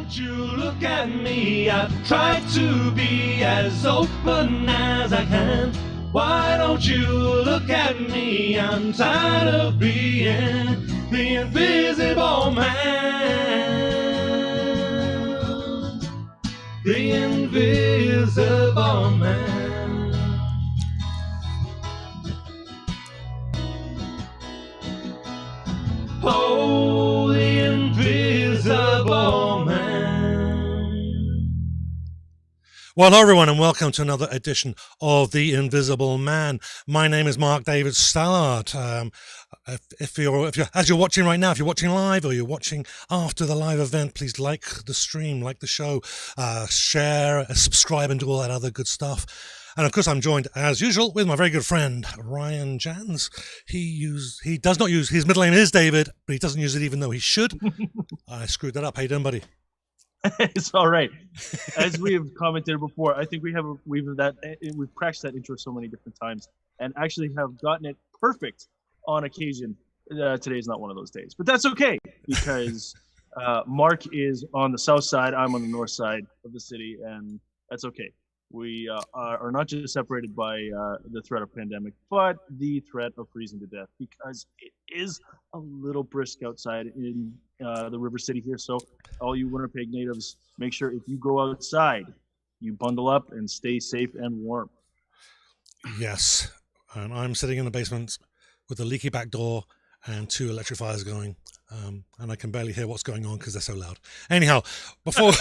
don't you look at me? I've tried to be as open as I can. Why don't you look at me? I'm tired of being the invisible man. The invisible man. Oh, the invisible man. Well, hello everyone, and welcome to another edition of The Invisible Man. My name is Mark David Stallard. If you're as you're watching right now, if you're watching live or you're watching after the live event, please like the stream, like the show, share, subscribe, and do all that other good stuff. And of course, I'm joined as usual with my very good friend Ryan Jans. He does not use his middle name is David, but he doesn't use it even though he should. I screwed that up. How you doing, buddy? It's all right. As we have commented before, I think we've practiced that intro so many different times and actually have gotten it perfect on occasion. Today is not one of those days, but that's okay because Mark is on the south side, I'm on the north side of the city, and that's okay. We are not just separated by the threat of pandemic, but the threat of freezing to death because it is a little brisk outside in the River City here. So all you Winnipeg natives, make sure if you go outside, you bundle up and stay safe and warm. Yes, and I'm sitting in the basement with a leaky back door and two electrifiers going. And I can barely hear what's going on because they're so loud. Anyhow, before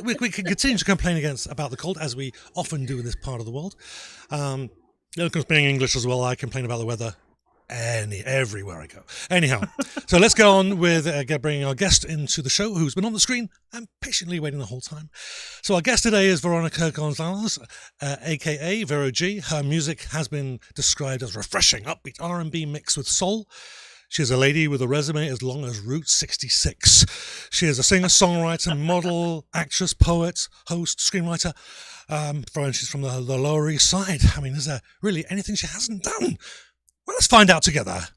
we can continue to complain about the cold, as we often do in this part of the world. Of course, being English as well, I complain about the weather everywhere I go. Anyhow, so let's go on with bringing our guest into the show, who's been on the screen and patiently waiting the whole time. So our guest today is Veronica Gonzalez, aka Vero G. Her music has been described as refreshing, upbeat R&B mixed with soul. She is a lady with a resume as long as Route 66. She is a singer, songwriter, model, actress, poet, host, screenwriter. She's from the Lower East Side. I mean, is there really anything she hasn't done? Well, let's find out together.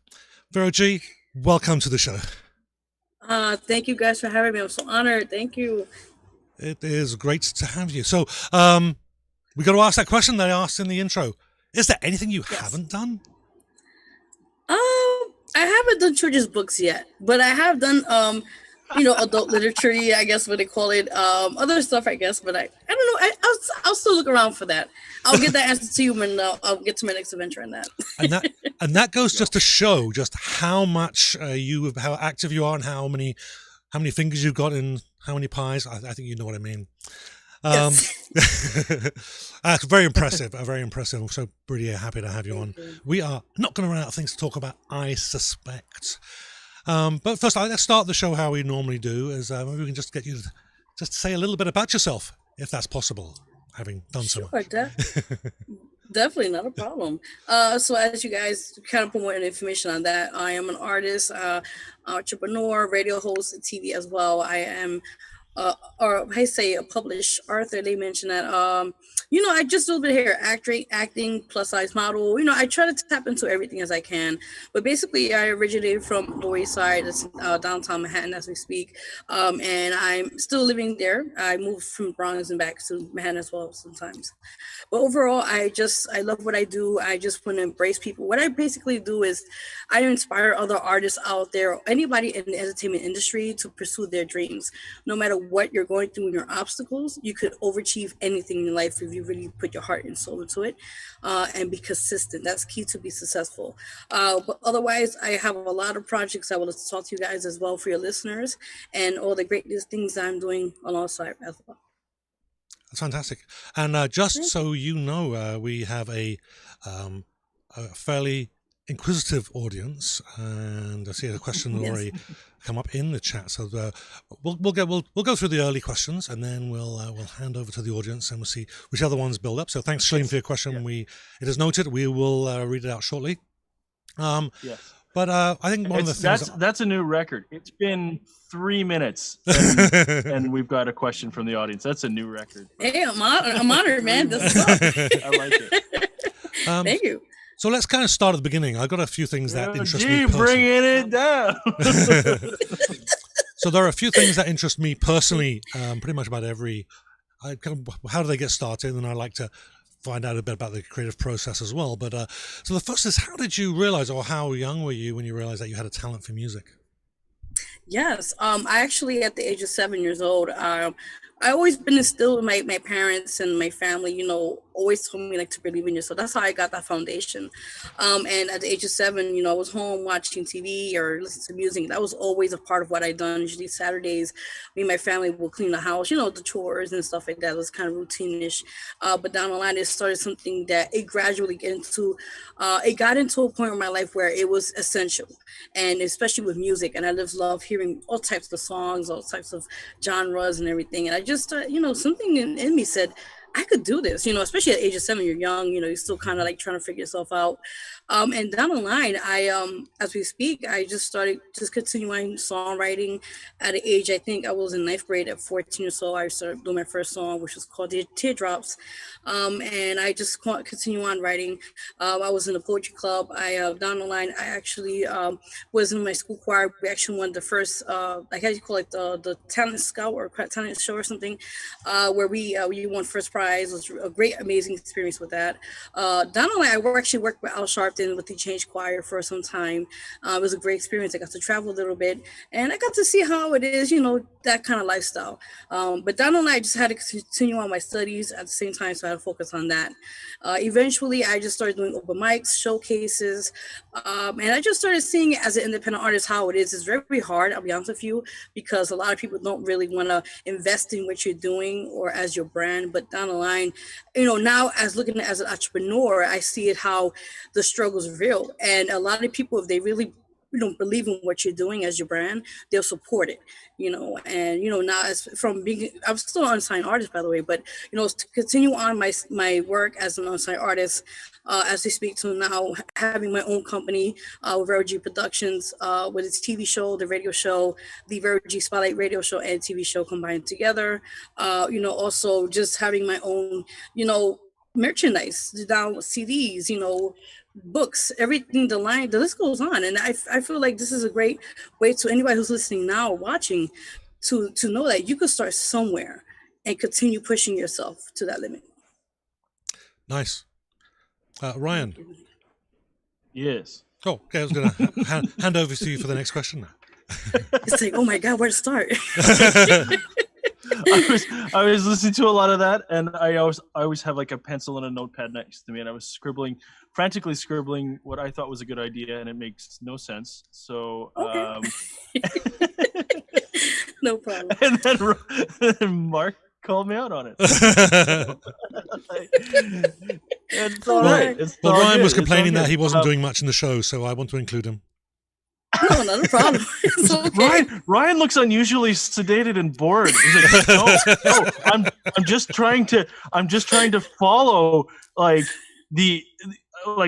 Vero G, welcome to the show. Thank you guys for having me. I'm so honored. Thank you. It is great to have you. So we got to ask that question that I asked in the intro. Is there anything you haven't done? I haven't done children's books yet, but I have done, adult literature, I guess what they call it, other stuff, I guess, but I don't know. I'll still look around for that. I'll get that answer to you when I'll get to my next adventure on that. and that goes just to show just how much how active you are and how many fingers you've got in how many pies. I think you know what I mean. Yes. Very impressive. Very impressive. I'm so pretty happy to have you on. We are not going to run out of things to talk about, I suspect. But first, let's start the show how we normally do. Is maybe we can just get you to just say a little bit about yourself, if that's possible, having done so much. Definitely not a problem. So as you guys kind of put more information on that, I am an artist, entrepreneur, radio host, and TV as well. I am a published author. They mentioned that I just do a bit of hair, acting, plus size model. I try to tap into everything as I can. But basically, I originated from Lower East Side, it's downtown Manhattan as we speak, and I'm still living there. I moved from Bronx and back to Manhattan as well sometimes. But overall, I love what I do. I just want to embrace people. What I basically do is I inspire other artists out there, anybody in the entertainment industry, to pursue their dreams. No matter what you're going through in your obstacles, you could overachieve anything in life if you really put your heart and soul into it, and be consistent. That's key to be successful. But otherwise, I have a lot of projects I will talk to you guys as well for your listeners, and all the great things I'm doing alongside as well. That's fantastic. And just so you know, we have a fairly inquisitive audience, and I see a question already come up in the chat. So we'll go through the early questions, and then we'll hand over to the audience, and we'll see which other ones build up. So thanks, Shalene, for your question. It is noted. We will read it out shortly. But I think one of the things that's a new record. It's been 3 minutes, and we've got a question from the audience. That's a new record. Hey, I'm honored, man. This is I like it. Thank you. So let's kind of start at the beginning. I've got a few things that interest me personally. Bringing it down. So there are a few things that interest me personally, pretty much about every. How do they get started? And I like to find out a bit about the creative process as well. But so the first is, how did you realize, or how young were you when you realized that you had a talent for music? Yes, I actually at the age of 7 years old, I always been instilled with my parents and my family, always told me like to believe in yourself. That's how I got that foundation. And at the age of 7, I was home watching TV or listening to music. That was always a part of what I done. Usually Saturdays, me and my family will clean the house, the chores and stuff like that. It was kind of routine-ish. But down the line, it started something that it gradually it got into a point in my life where it was essential. And especially with music. And I just love hearing all types of songs, all types of genres and everything. And I just, something in me said, I could do this, especially at the age of 7, you're young, you're still kind of like trying to figure yourself out. And down the line, as we speak, I just started continuing songwriting at an age, I think I was in 9th grade at 14 or so. I started doing my first song, which was called Teardrops. And I just continue on writing. I was in the poetry club. Down the line, I actually was in my school choir. We actually won the first, like how you call it, the talent scout or talent show or something, where we won first prize. It was a great, amazing experience with that. Down the line, I actually worked with Al Sharpton with the Change Choir for some time. It was a great experience. I got to travel a little bit, and I got to see how it is, that kind of lifestyle. But down the line, I just had to continue on my studies at the same time, so I had to focus on that. Eventually, I just started doing open mics, showcases, and I just started seeing it as an independent artist how it is. It's very hard, I'll be honest with you, because a lot of people don't really want to invest in what you're doing or as your brand. But down the line, now as looking at it as an entrepreneur, I see it how the struggle's real. And a lot of people, if they really believe in what you're doing as your brand, they'll support it, and, now as from being, I'm still an unsigned artist, by the way, but, to continue on my work as an unsigned artist, as we speak to now, having my own company, with Vero G Productions, with its TV show, the radio show, the Vero G Spotlight radio show and TV show combined together, also just having my own, merchandise, down CDs, books, everything, the list goes on. And I feel like this is a great way to anybody who's listening now or watching to know that you could start somewhere and continue pushing yourself to that limit. Nice. Ryan. Yes. Oh, okay. I was going to hand over to you for the next question now. It's like, oh my God, where to start? I was listening to a lot of that, and I always have like a pencil and a notepad next to me, and I was frantically scribbling what I thought was a good idea, and it makes no sense. So, okay. No problem. And then Mark called me out on it. It's all right. Well, Ryan was complaining that he wasn't doing much in the show, so I want to include him. No, not a problem. It's okay. Ryan looks unusually sedated and bored. He's like, no, I'm just trying to follow like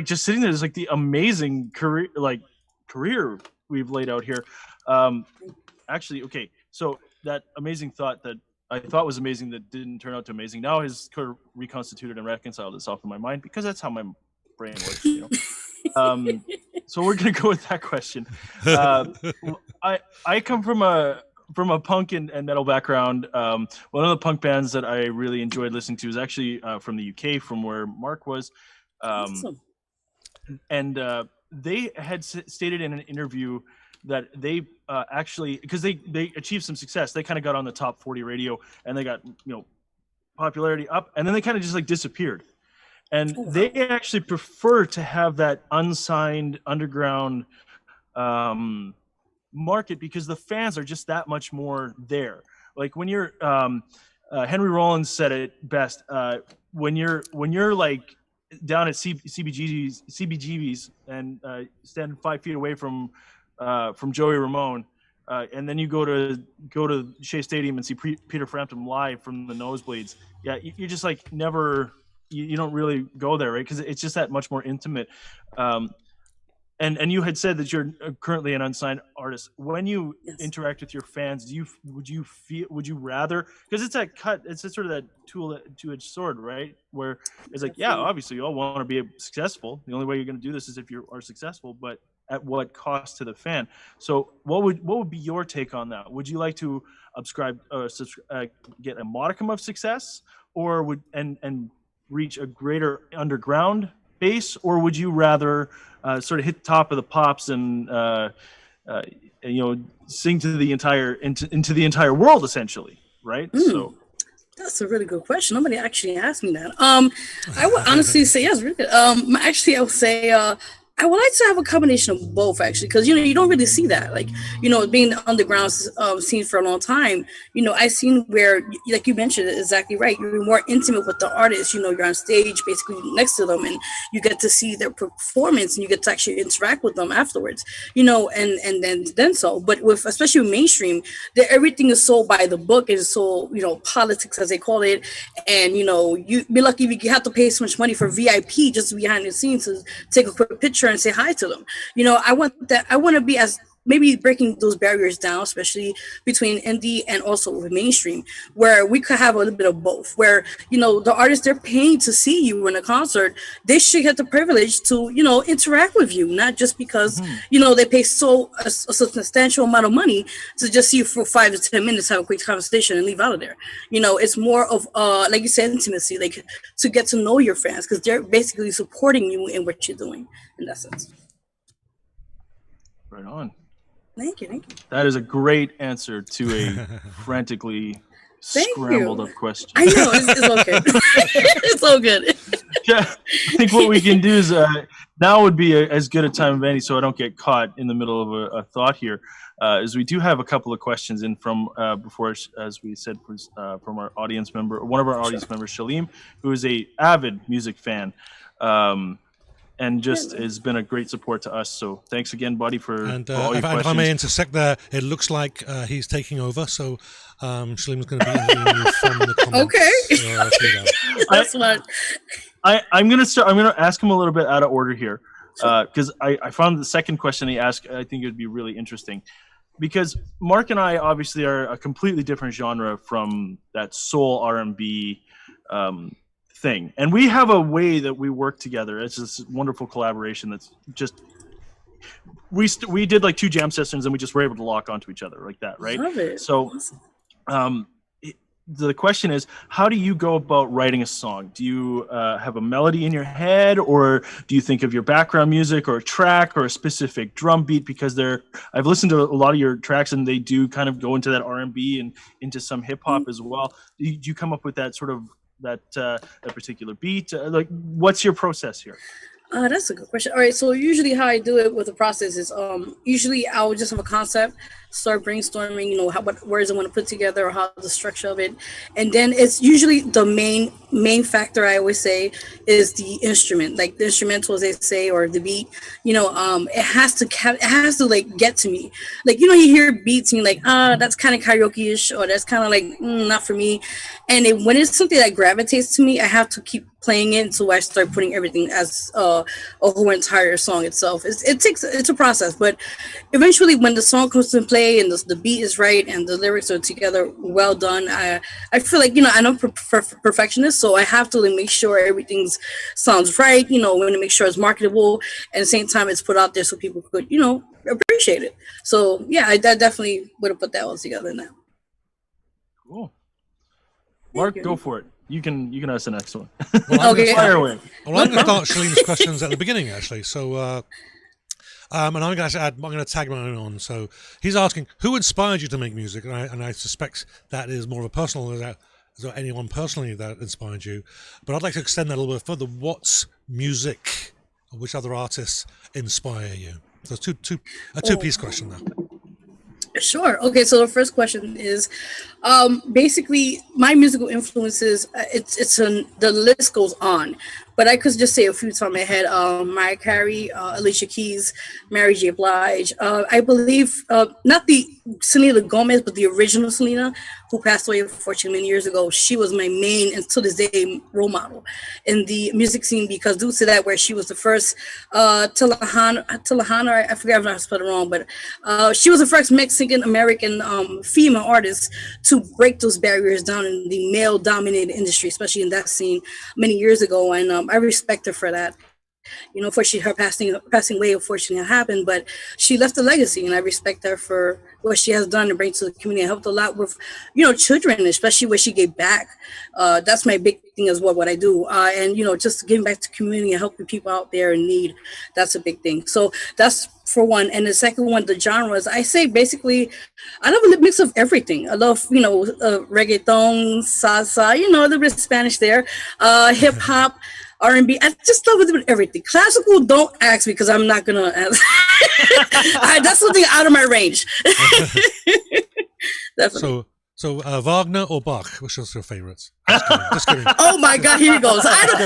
just sitting there is like the amazing career we've laid out here. Actually, okay, so that amazing thought that I thought was amazing that didn't turn out to amazing now has reconstituted and reconciled itself in my mind, because that's how my brain works, So we're gonna go with that question. I come from a punk and metal background. One of the punk bands that I really enjoyed listening to is actually from the UK, from where Mark was. Awesome. And they had stated in an interview that they actually, because they achieved some success, they kind of got on the top 40 radio, and they got popularity up, and then they kind of just like disappeared. And they actually prefer to have that unsigned underground market, because the fans are just that much more there. Like when you're, Henry Rollins said it best, when you're like down at CBGB's and standing 5 feet away from Joey Ramone, and then you go to Shea Stadium and see Peter Frampton live from the nosebleeds. Yeah, you're just like never. You don't really go there, right? Because it's just that much more intimate. And you had said that you're currently an unsigned artist. When you interact with your fans, would you rather, because it's sort of that two-edged sword, right? Where it's like, yeah, obviously you all want to be successful. The only way you're going to do this is if you are successful. But at what cost to the fan. So what would be your take on that? Would you like to get a modicum of success, or would and reach a greater underground base, or would you rather sort of hit the top of the pops and sing to the entire into the entire world essentially, right? So that's a really good question. Nobody actually asked me that. I would honestly say yes, really good. Actually, I would say I would like to have a combination of both, actually, because you don't really see that. Like, being the underground scene for a long time, I've seen where, like you mentioned, exactly right. You're more intimate with the artist. You're on stage, basically next to them, and you get to see their performance, and you get to actually interact with them afterwards. And then so. But especially with mainstream, everything is sold by the book, and so politics, as they call it, and you be lucky if you have to pay so much money for VIP just behind the scenes to take a quick picture and say hi to them. I want to be as maybe breaking those barriers down, especially between indie and also with mainstream, where we could have a little bit of both, where the artists, they're paying to see you in a concert, they should get the privilege to interact with you, not just because they pay a substantial amount of money to just see you for 5 to 10 minutes, have a quick conversation and leave out of there. It's more of like you said, intimacy, like to get to know your fans, because they're basically supporting you in what you're doing in that sense. Right on. Thank you. That is a great answer to a frantically scrambled up question. I know, it's okay. It's all good. Yeah, I think what we can do is now would be as good a time as any, so I don't get caught in the middle of a thought here. Is we do have a couple of questions in from before, as we said, from our audience member, one of our audience members, Shalim, who is a avid music fan. And just has been a great support to us. So thanks again, buddy, for all your questions. If I may intersect there, it looks like he's taking over. So Shalim's going to be interviewing you from the comments. Okay. That's smart. I'm going to ask him a little bit out of order here, because I found the second question he asked, I think it would be really interesting. Because Mark and I obviously are a completely different genre from that soul R&B thing, and we have a way that we work together. It's this wonderful collaboration that's just we did like 2 jam sessions and we just were able to lock onto each other like that, right? Love it. So the question is, how do you go about writing a song? Do you have a melody in your head, or do you think of your background music or a track or a specific drum beat? Because I've listened to a lot of your tracks and they do kind of go into that R&B and into some hip hop as well. Do you come up with that sort of that particular beat? Like, what's your process here? That's a good question. All right, so usually how I do it with the process is usually I will just have a concept, start brainstorming, what words I want to put together or how the structure of it, and then it's usually the main factor I always say is the instrument, like the instrumental, as they say, or the beat. It has to like get to me. Like you hear beats and you're like, that's kind of karaoke-ish, or that's kind of like not for me. And when it's something that gravitates to me, I have to keep playing it until I start putting everything as a whole entire song itself. It's a process, but eventually when the song comes to play and the beat is right and the lyrics are together, well done, I feel like I'm a perfectionist, so I have to make sure everything sounds right. Want to make sure it's marketable, and at the same time it's put out there so people could appreciate it. So yeah, I definitely would have put that all together now. Cool. Mark, go for it. You can ask the next one. Well, okay. Fire away. Well, I'm going to start Shalim's questions at the beginning, actually. So, and I'm going to tag mine on. So he's asking, who inspired you to make music? And I suspect that is more of a personal. Is there anyone personally that inspired you? But I'd like to extend that a little bit further. What's music? Or which other artists inspire you? So it's a two-piece question there. Sure. Okay. So the first question is, basically my musical influences. The list goes on, but I could just say a few top of my head. Mariah Carey, Alicia Keys, Mary J. Blige. I believe not the Selena Gomez, but the original Selena, who passed away unfortunately many years ago. She was my main and to this day role model in the music scene, because due to that, where she was the first Telehana, I forget if I spelled it wrong, but she was the first Mexican American female artist to break those barriers down in the male dominated industry, especially in that scene many years ago. And I respect her for that. You know, for her passing away, unfortunately, happened, but she left a legacy, and I respect her for what she has done to bring to the community. I helped a lot with, you know, children, especially when she gave back. That's my big thing as well, what I do. And, you know, just giving back to the community and helping people out there in need. That's a big thing. So that's for one. And the second one, the genres, I say basically, I love a mix of everything. I love, you know, reggaeton, salsa, you know, a little bit of Spanish there, hip hop, R&B. I just love a little bit of everything. Classical, don't ask me because I'm not gonna ask. That's something out of my range. Definitely. So Wagner or Bach? Which was your favorites? Just kidding. Oh my God, here he goes.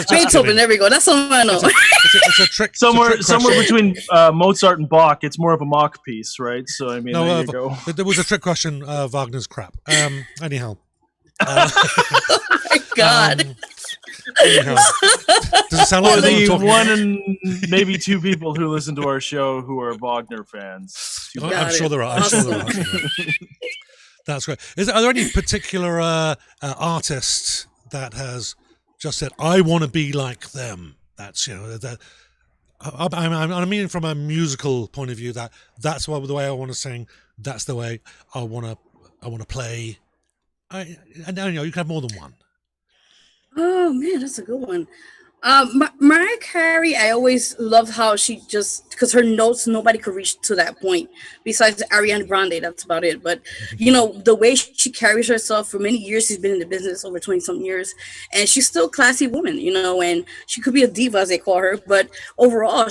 Beethoven. There we go. That's something I know. It's a trick. Somewhere question. between Mozart and Bach, it's more of a mock piece, right? So I mean, there you go. There was a trick question. Wagner's crap. Anyhow. Oh my God. Anyhow. Does it sound like the one and maybe two people who listen to our show who are Wagner fans? I'm sure there are. That's great. Are there any particular artist that has just said, "I want to be like them"? That's, you know, that. I mean, from a musical point of view, that's the way I want to sing. That's the way I want to play. And you know, you can have more than one. Oh man, that's a good one. Mariah Carey, I always loved how she just, because her notes, nobody could reach to that point besides Ariana Grande. That's about it. But, you know, the way she carries herself for many years, she's been in the business over 20 some years, and she's still a classy woman, you know, and she could be a diva, as they call her. But overall,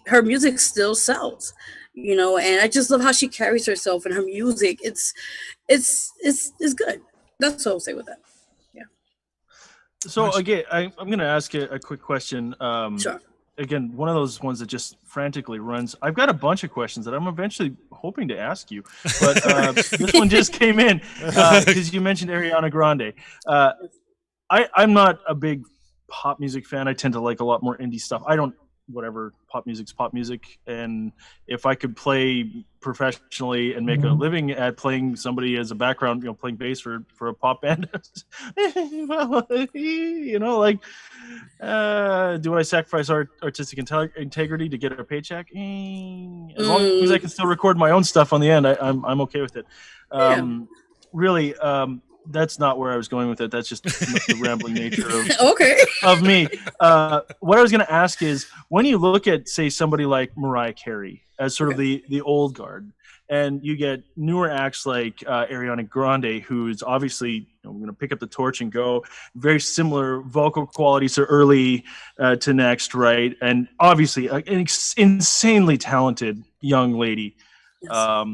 her music still sells, you know, and I just love how she carries herself and her music. It's good. That's what I'll say with that. So again, I'm going to ask you a quick question. Sure. Again, one of those ones that just frantically runs. I've got a bunch of questions that I'm eventually hoping to ask you, but this one just came in because you mentioned Ariana Grande. I'm not a big pop music fan. I tend to like a lot more indie stuff. Whatever, pop music's pop music, and if I could play professionally and make a living at playing somebody as a background, you know, playing bass for a pop band, you know, like, do I sacrifice artistic integrity to get a paycheck? As long as I can still record my own stuff on the end, I'm okay with it. Really, that's not where I was going with it. That's just the rambling nature of me. What I was going to ask is, when you look at, say, somebody like Mariah Carey as sort of the old guard, and you get newer acts like Ariana Grande, who's obviously, you know, going to pick up the torch and go, very similar vocal qualities to early to next, right? And obviously an insanely talented young lady. Yes.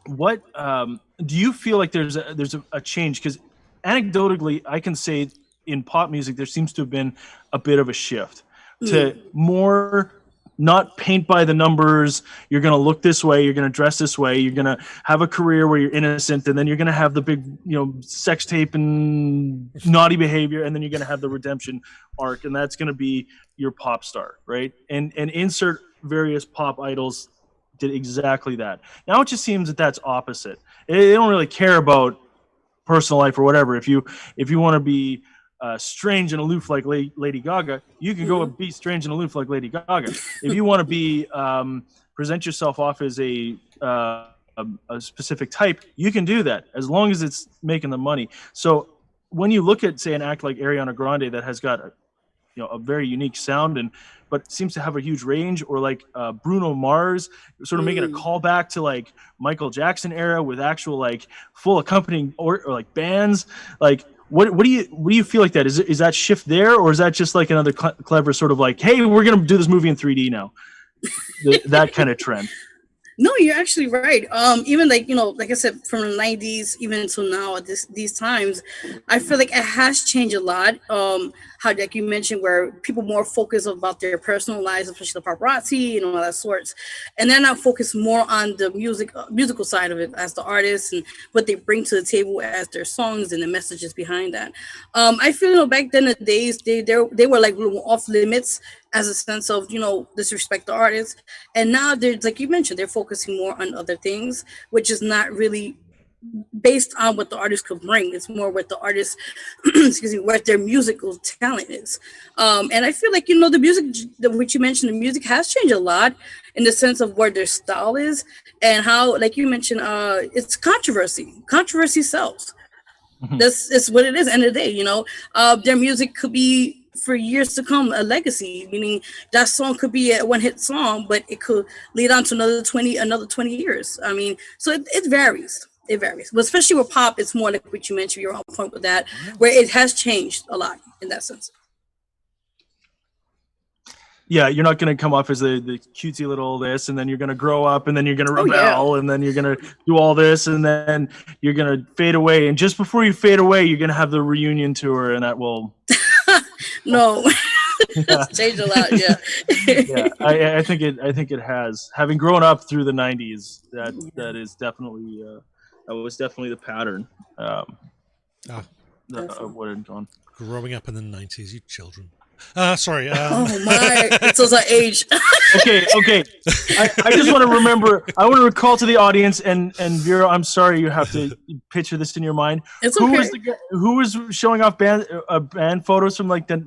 What do you feel like there's a change? Because anecdotally, I can say in pop music there seems to have been a bit of a shift to more not paint by the numbers. You're going to look this way, you're going to dress this way, you're going to have a career where you're innocent, and then you're going to have the big, you know, sex tape and naughty behavior, and then you're going to have the redemption arc, and that's going to be your pop star, right? And insert various pop idols did exactly that. Now it just seems that that's opposite. They don't really care about personal life or whatever. If you want to be strange and aloof like Lady Gaga, you can go and be strange and aloof like Lady Gaga. If you want to be present yourself off as a specific type, you can do that as long as it's making the money. So when you look at, say, an act like Ariana Grande that has got a very unique sound but seems to have a huge range, or like Bruno Mars, sort of making a callback to like Michael Jackson era with actual like full accompanying or like bands. Like, what do you feel like that is that shift there, or is that just like another clever sort of like, hey, we're gonna do this movie in 3D now, that kind of trend? No, you're actually right. Even like, you know, like I said, from the 90s even until now at these times, I feel like it has changed a lot. How, like you mentioned, where people more focus about their personal lives, especially the paparazzi and all that sorts, and they're not focused more on the musical side of it as the artists and what they bring to the table as their songs and the messages behind that. I feel, you know, back then the days they were like off limits as a sense of, you know, disrespect the artists, and now they're, like you mentioned, they're focusing more on other things, which is not really based on what the artist could bring. It's more what the artist, excuse me, what their musical talent is. And I feel like, you know, the music, which you mentioned, the music has changed a lot in the sense of where their style is and how, like you mentioned, it's controversy. Controversy sells. This is what it is. End of the day, you know, their music could be for years to come a legacy, meaning that song could be a one-hit song, but it could lead on to another 20 years. I mean, so it varies. It varies, but especially with pop, it's more like what you mentioned. You're on point with that, where it has changed a lot in that sense. Yeah, you're not going to come off as the cutesy little this, and then you're going to grow up, and then you're going to rebel, and then you're going to do all this, and then you're going to fade away. And just before you fade away, you're going to have the reunion tour, and that will... No, it's changed a lot. Yeah, yeah. I think it has. Having grown up through the '90s, that is definitely that was definitely the pattern. Of what had gone. Growing up in the 90s, you children. Sorry. Oh my! It's those our age. Okay. I just want to remember. I want to recall to the audience, and Vero, I'm sorry you have to picture this in your mind. It's who okay. was who was showing off band photos from like the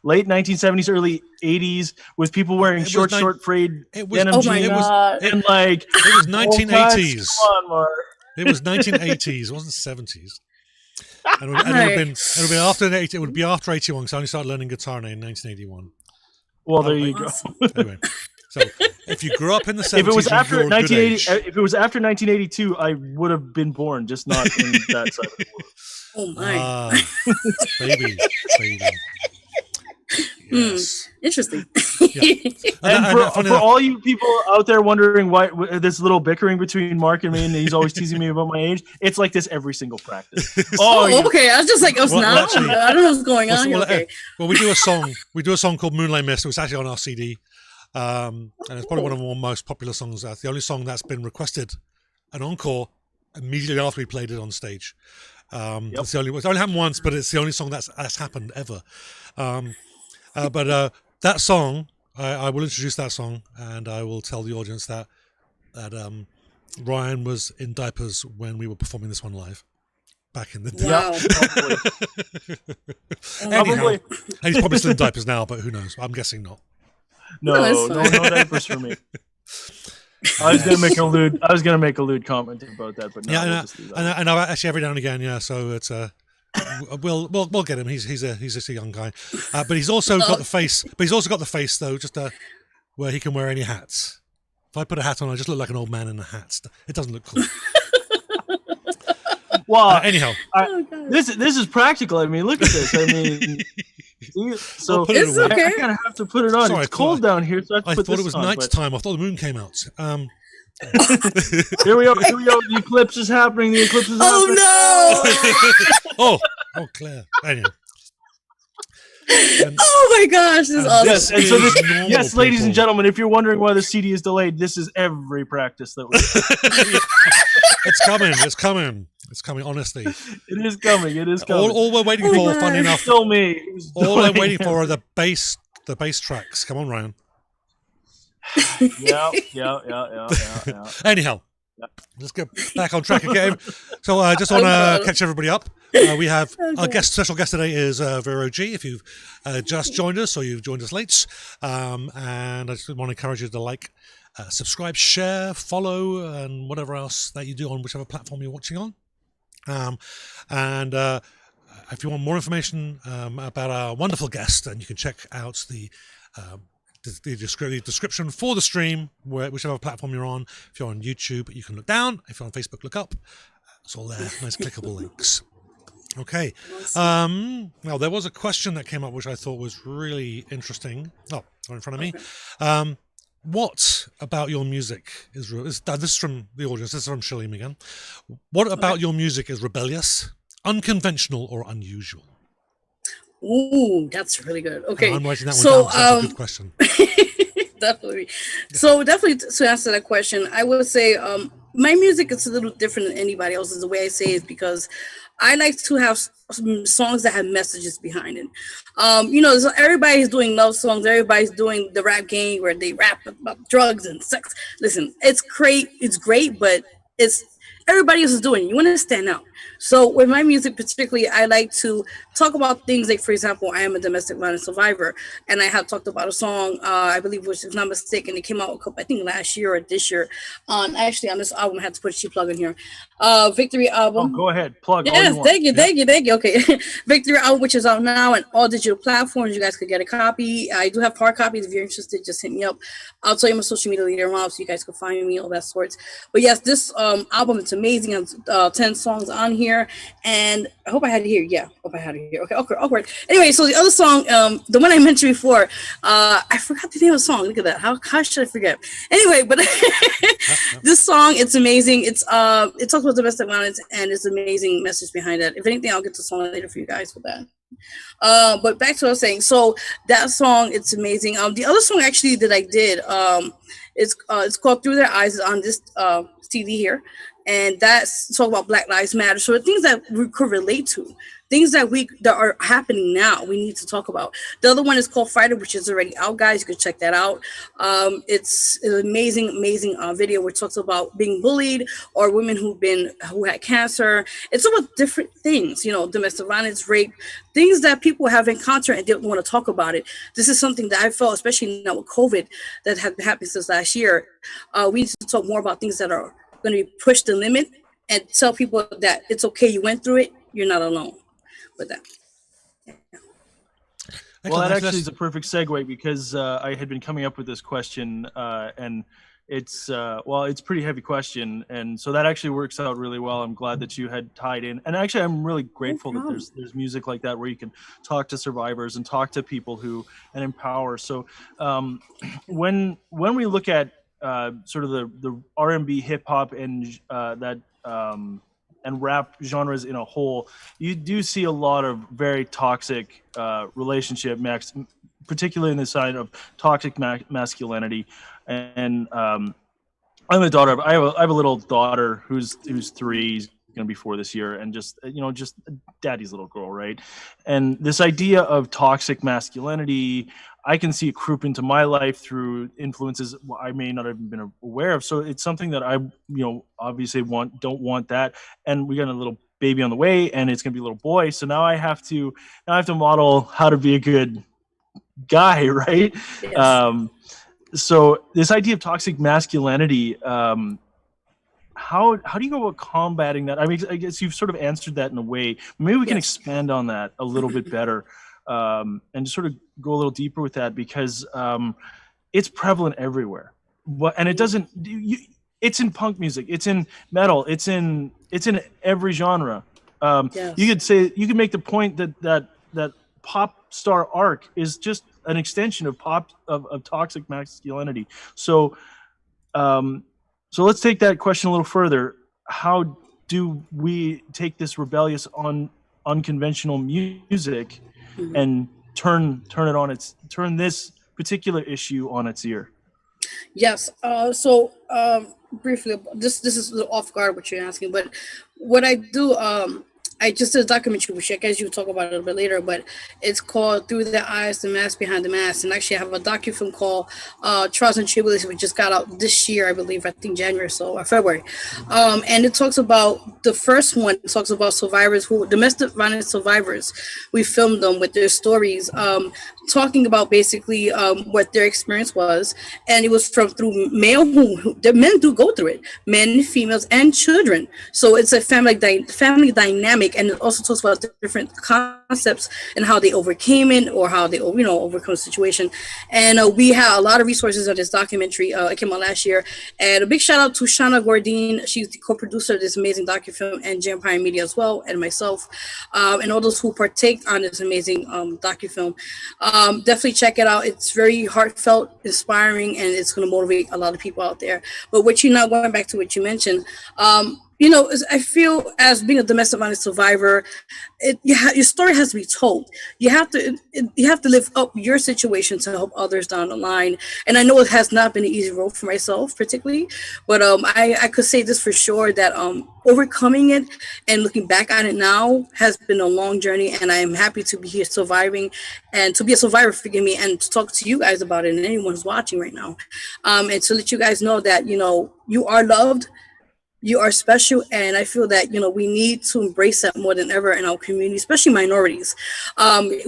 late 1970s, early 80s with people wearing short frayed denim jeans, and like it was 1980s. Come on, Mark. It was 1980s. It wasn't 70s. And it would have been after 80. It would be after 81. So I only started learning guitar in 1981. Well, there you go. Anyway, so if you grew up in the 70s, if it was after you're 1980, good age. if it was after 1982, I would have been born, just not in that side of the world. Oh my! Baby. Yes. Interesting. Yeah. And for all you people out there wondering why this little bickering between Mark and me, and he's always teasing me about my age, it's like this every single practice. Okay. I was just like, actually, I don't know what's going on. Well, we do a song. We do a song called "Moonlight Mist." It was actually on our CD, and it's probably one of our most popular songs. The only song that's been requested an encore immediately after we played it on stage. It's only happened once, but it's the only song that's happened ever. But that song, I will introduce that song, and I will tell the audience that Ryan was in diapers when we were performing this one live back in the day. Wow. Anyhow, and he's probably still in diapers now, but who knows? I'm guessing not. No diapers for me. I was gonna make a lewd comment about that, but no. Yeah, and actually every now and again, so it's we'll get him. He's just a young guy, but he's also got the face. But he's also got the face though, just where he can wear any hats. If I put a hat on, I just look like an old man in a hat. It doesn't look cool. Well, anyhow, this is practical. I mean, look at this. I mean, so it's okay. I kind of have to put it on. Sorry, it's cold down here, so I thought it was nighttime. I thought the moon came out. Here we go. The eclipse is happening. Oh, Claire. Anyway. Oh my gosh, this is awesome. Yes, and so yes, ladies and gentlemen, if you're wondering why the CD is delayed, this is every practice that we. It's coming. Honestly, it is coming. All we're waiting for, funny enough, still me. All I'm waiting for are the bass tracks. Come on, Ryan. Yeah. Anyhow, let's get back on track again. So I just want to catch everybody up. We have our special guest today is Vero G. If you've just joined us or you've joined us late, and I just want to encourage you to like, subscribe, share, follow, and whatever else that you do on whichever platform you're watching on. And if you want more information about our wonderful guest, then you can check out the description for the stream, whichever platform you're on. If you're on YouTube, you can look down. If you're on Facebook, look up. It's all there. Nice clickable links. Okay. Now, there was a question that came up which I thought was really interesting. Oh, in front of me. What about your music is this is from the audience. This is from Shalim again. What about your music is rebellious, unconventional, or unusual? Ooh, that's really good. Okay, I'm writing that one down. That's a good question. Definitely. So definitely to answer that question, I would say my music is a little different than anybody else's. The way I say it is because I like to have songs that have messages behind it. So everybody's doing love songs. Everybody's doing the rap game where they rap about drugs and sex. Listen, it's great. It's great, but everybody else is doing. You want to stand out. So with my music particularly, I like to talk about things like, for example, I am a domestic violence survivor, and I have talked about a song, I believe, which is not mistaken, it came out I think last year or this year. Actually, on this album, I had to put a cheap plug in here. Victory album. Oh, go ahead, plug. Yes, thank you. Okay, Victory album, which is out now on all digital platforms. You guys could get a copy. I do have hard copies. If you're interested, just hit me up. I'll tell you my social media later on, so you guys can find me, all that sorts. But yes, this album, it's amazing. 10 songs on here, and I hope I had it here. Yeah, hope I had it here. Okay, awkward. Anyway, so the other song, the one I mentioned before, I forgot the name of the song. Look at that. How should I forget? Anyway, but this song, it's amazing. It talks about domestic violence, and it's an amazing message behind that. If anything, I'll get the song later for you guys for that. But back to what I was saying. So that song, it's amazing. The other song actually that I did, it's called Through Their Eyes, is on this CD here, and that's talking about Black Lives Matter. So the things that we could relate to, things that are happening now, we need to talk about. The other one is called Fighter, which is already out, guys. You can check that out. It's an amazing video which talks about being bullied, or women who had cancer. It's about different things, domestic violence, rape, things that people have encountered and didn't want to talk about it. This is something that I felt, especially now with COVID, that has been happening since last year. We need to talk more about things that are going to be pushed the limit, and tell people that it's okay, you went through it, you're not alone with that. Well, that actually is a perfect segue, because I had been coming up with this question, and it's it's a pretty heavy question, and so that actually works out really well. I'm glad that you had tied in, and actually I'm really grateful that there's music like that where you can talk to survivors and talk to people and empower. So when we look at sort of the R&B, hip hop, and and rap genres in a whole, you do see a lot of very toxic relationship, particularly in the side of toxic masculinity. And I'm a daughter. I have a little daughter who's 3, going to be 4 this year, and just daddy's little girl, right? And this idea of toxic masculinity, I can see it creep into my life through influences I may not have been aware of. So it's something that I, obviously don't want that. And we got a little baby on the way, and it's going to be a little boy. So now I have to model how to be a good guy, right? Yes. So this idea of toxic masculinity, how do you go about combating that? I mean, I guess you've sort of answered that in a way. Maybe we can expand on that a little bit better, and just sort of go a little deeper with that, because it's prevalent everywhere. And it doesn't. It's in punk music. It's in metal. It's in every genre. You could make the point that pop star arc is just an extension of toxic masculinity. So let's take that question a little further. How do we take this rebellious, unconventional music and turn this particular issue on its ear? Yes. Briefly, this is a little off guard what you're asking, but what I do, I just did a documentary, which I guess you'll talk about it a little bit later, but it's called Through the Eyes, The Mask Behind the Mask. And actually I have a docufilm called Trials and Tribulations, which just got out this year, I think January or February. And it talks about, the first one, it talks about survivors, domestic violence survivors. We filmed them with their stories, talking about basically what their experience was. And it was through male, the men do go through it, men, females, and children. So it's a family dynamic. And it also talks about the different concepts and how they overcame it, or how they overcome the situation. And we have a lot of resources on this documentary. It came out last year. And a big shout out to Shauna Gordine. She's the co-producer of this amazing docufilm, and Empire Media as well, and myself, and all those who partake on this amazing docufilm. Definitely check it out. It's very heartfelt, inspiring, and it's going to motivate a lot of people out there. But going back to what you mentioned, I feel, as being a domestic violence survivor, your story has to be told. You have to live up your situation to help others down the line. And I know it has not been an easy road for myself, particularly, but I could say this for sure, that overcoming it and looking back on it now has been a long journey. And I am happy to be here surviving, and to be a survivor, forgive me, and to talk to you guys about it, and anyone who's watching right now, and to let you guys know that you are loved. You are special, and I feel that we need to embrace that more than ever in our community, especially minorities.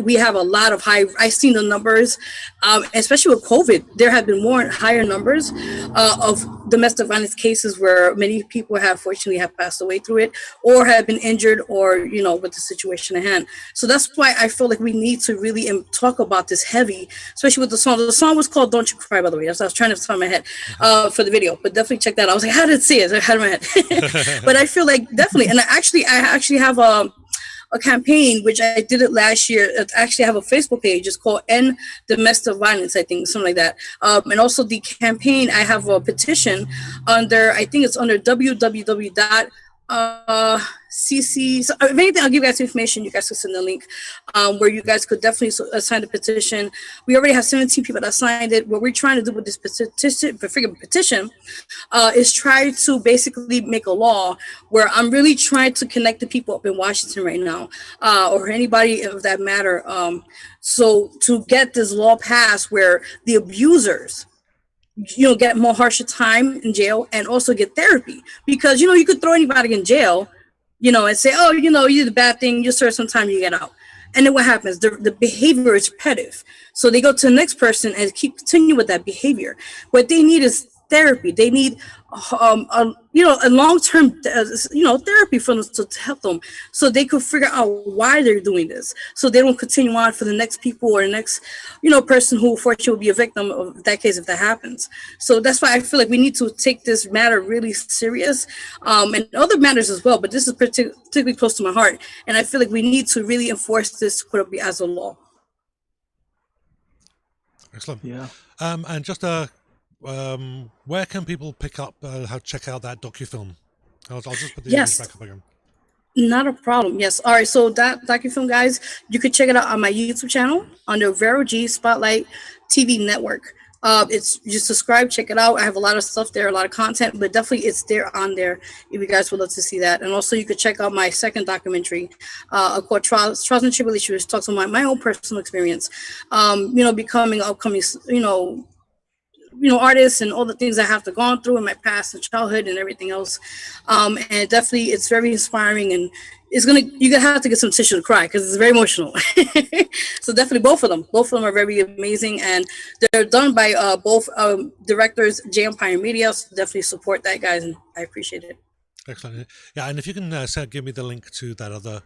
We have a lot of high. I've seen the numbers, especially with COVID. There have been more higher numbers of domestic violence cases where many people have fortunately have passed away through it, or have been injured, or with the situation at hand. So that's why I feel like we need to really talk about this heavy, especially with the song. The song was called "Don't You Cry," by the way. That's what I was trying to tell in my head for the video, but definitely check that out. I was like, how did it see it? I had it in my head. But I feel like definitely, and I actually have a campaign which I did it last year. I actually have a Facebook page. It's called End Domestic Violence, I think, something like that. And also the campaign, I have a petition under, I think it's under www. CC. So if anything, I'll give you guys information. You guys can send the link where you guys could definitely sign the petition. We already have 17 people that signed it. What we're trying to do with this petition is try to basically make a law where I'm really trying to connect the people up in Washington right now, or anybody of that matter. So to get this law passed where the abusers get more harsher time in jail and also get therapy, because you could throw anybody in jail and say, oh, you did a bad thing, you serve some time, you get out. And then what happens? The behavior is repetitive, so they go to the next person and continue with that behavior. What they need is therapy. They need a long-term therapy for them to help them, so they could figure out why they're doing this, so they don't continue on for the next people or the next person who unfortunately will be a victim of that case if that happens. So that's why I feel like we need to take this matter really serious, and other matters as well, but this is particularly close to my heart, and I feel like we need to really enforce this, put up as a law. Excellent. Yeah. And just where can people pick up, check out that docufilm? I'll just put the image back up again. Not a problem. Yes. All right. So that docufilm, guys, you could check it out on my YouTube channel under Vero G Spotlight TV Network. It's just subscribe, check it out. I have a lot of stuff there, a lot of content, but definitely it's there on there if you guys would love to see that. And also you could check out my second documentary called Trials and Tribulations, which talks about my own personal experience, becoming upcoming, artists and all the things I have to gone through in my past and childhood and everything else. And definitely it's very inspiring, and you're gonna have to get some tissue to cry because it's very emotional. So definitely both of them are very amazing, and they're done by both directors, J Empire Media. So definitely support that, guys, and I appreciate it. Excellent. Yeah, and if you can give me the link to that other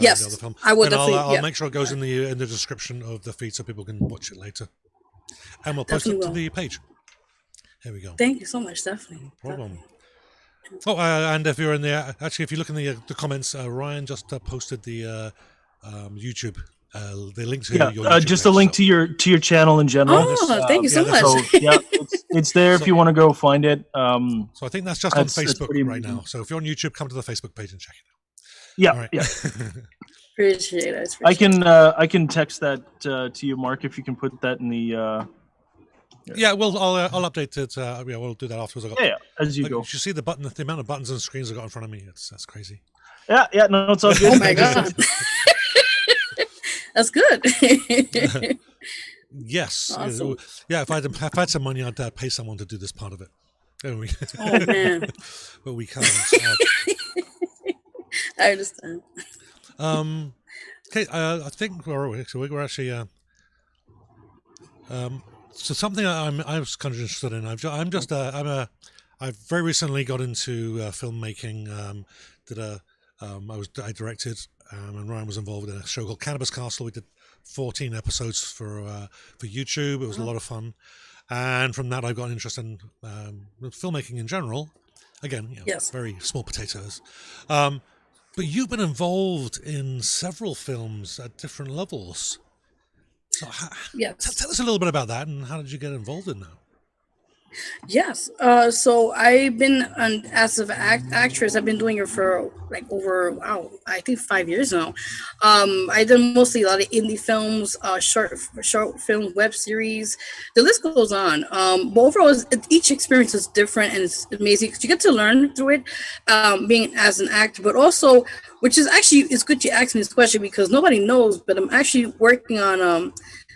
yes, the other film, I will definitely. I'll make sure it goes in the description of the feed so people can watch it later. And we'll post it to the page. Here we go. Thank you so much. Definitely. No problem. Oh, and if you're in there, actually, if you look in the comments, Ryan just posted the YouTube, the link to your YouTube just page, a link to your channel in general. Oh, thank you so much. So, yeah, it's there if you want to go find it. So I think that's just on Facebook right now. So if you're on YouTube, come to the Facebook page and check it out. Yeah, right. yeah. Appreciate it. I can text that to you, Mark, if you can put that in the. Yeah, well, I'll update it. We'll do that afterwards. As you go. You should see the amount of buttons and screens I got in front of me. That's crazy. Yeah, no, it's all good. Oh my god, that's good. Yes. Awesome. Yeah, if I had some money, I'd pay someone to do this part of it. Oh man. But we can't. I understand. Okay, I think we're actually. So something I was kind of interested in. I very recently got into filmmaking. I directed, and Ryan was involved in a show called Cannabis Castle. We did 14 episodes for YouTube. It was a lot of fun, and from that I got an interest in filmmaking in general. Again, yes, very small potatoes. But you've been involved in several films at different levels. So yes. Tell us a little bit about that, and how did you get involved in that? Yes. So I've been as an actress. I've been doing it for like over I think 5 years now. I did mostly a lot of indie films, short film, web series. The list goes on. But overall, each experience is different, and it's amazing because you get to learn through it, being as an actor. But also, which is actually it's good you asked me this question because nobody knows. But I'm actually working on